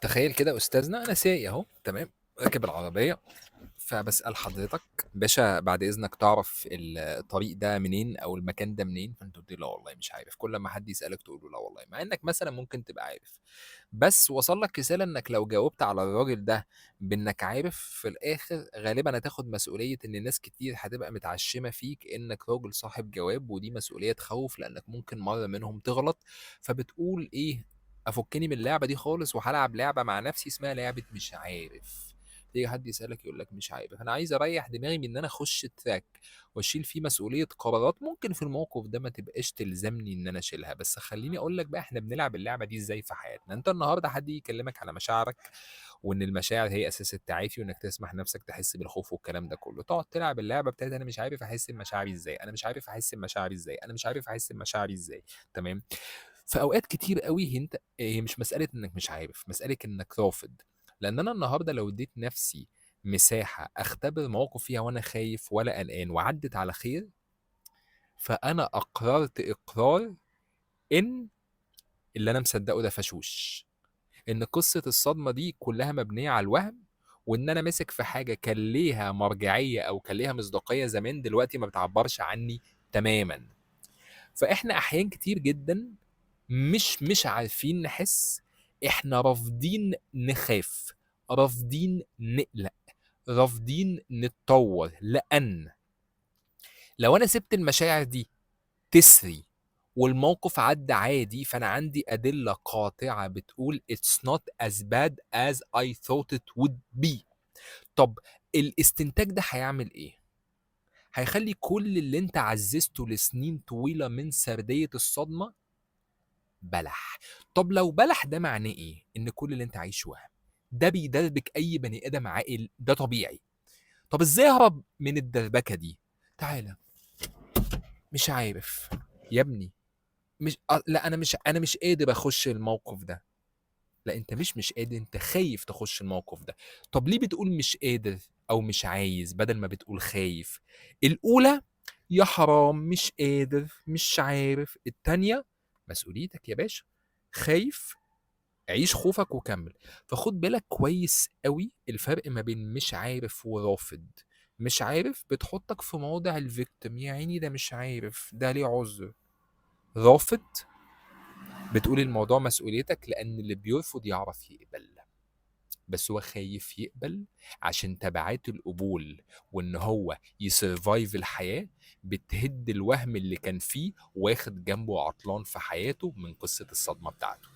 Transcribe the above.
تخيل كده أستاذنا، أنا سايق أهو تمام، راكب العربية. فبسأل حضرتك باشا بعد إذنك تعرف الطريق ده منين أو المكان ده منين؟ فأنت قلت لي لا والله مش عارف. كل ما حد يسألك تقول له لا والله، مع إنك مثلا ممكن تبقى عارف. بس وصل لك رسالة إنك لو جاوبت على الراجل ده بإنك عارف، في الآخر غالبا هتاخد مسؤولية إن ناس كتير هتبقى متعشمة فيك إنك راجل صاحب جواب، ودي مسؤولية تخوف لأنك ممكن مرة منهم تغلط. فبتقول إيه؟ افكني من اللعبه دي خالص وهلعب لعبه مع نفسي اسمها لعبه مش عارف. تيجي حد يسالك يقول لك مش عارف، انا عايز اريح دماغي من ان انا اخش تراك واشيل فيه مسؤوليه قرارات ممكن في الموقف ده ما تبقاش تلزمني ان انا اشيلها. بس خليني اقول لك بقى احنا بنلعب اللعبه دي ازاي في حياتنا. انت النهارده حد يكلمك على مشاعرك، وان المشاعر هي اساس التعافي، وانك تسمح نفسك تحس بالخوف والكلام ده كله، تقعد تلعب اللعبه بتاعت انا مش عارف احس بمشاعري ازاي، انا مش عارف احس بمشاعري ازاي، انا مش عارف احس بمشاعري ازاي. تمام. في اوقات كتير قوي هي مش مساله انك مش عارف، مساله انك رافض. لان انا النهارده لو اديت نفسي مساحه اختبر موقف فيها وانا خايف ولا قلقان وعدت على خير، فانا اقررت اقرار ان اللي انا مصدقه ده فشوش، ان قصه الصدمه دي كلها مبنيه على الوهم، وان انا ماسك في حاجه كان ليها مرجعيه او كان ليها مصداقيه زمان دلوقتي ما بتعبرش عني تماما. فاحنا احيان كتير جدا مش عارفين نحس، احنا رافضين نخاف، رافضين نقلق، رافضين نتطور. لان لو انا سبت المشاعر دي تسري والموقف عدى عادي، فانا عندي ادله قاطعه بتقول it's not as bad as I thought it would be. طب الاستنتاج ده هيعمل ايه؟ هيخلي كل اللي انت عززته لسنين طويله من سرديه الصدمه بلح. طب لو بلح ده معناه ايه؟ ان كل اللي انت عايشه وهم. ده بيدربك اي بني ادم عاقل، ده طبيعي. طب ازاي اهرب من الدربكه دي؟ تعالى. مش عارف يا ابني. مش لا، انا مش قادر اخش الموقف ده. لا، انت مش قادر، انت خايف تخش الموقف ده. طب ليه بتقول مش قادر او مش عايز بدل ما بتقول خايف؟ الاولى يا حرام مش قادر مش عارف، التانية مسؤوليتك يا باشا. خايف، عيش خوفك وكمل. فخد بالك كويس قوي الفرق ما بين مش عارف ورافض. مش عارف بتحطك في موضع الفيكتيم، يا عيني ده مش عارف ده ليه عذر. رافض بتقول الموضوع مسؤوليتك، لان اللي بيرفض يعرف يقبل، بس هو خايف يقبل عشان تبعات القبول وان هو يسرفايف الحياة بتهد الوهم اللي كان فيه واخد جنبه عطلان في حياته من قصة الصدمة بتاعته.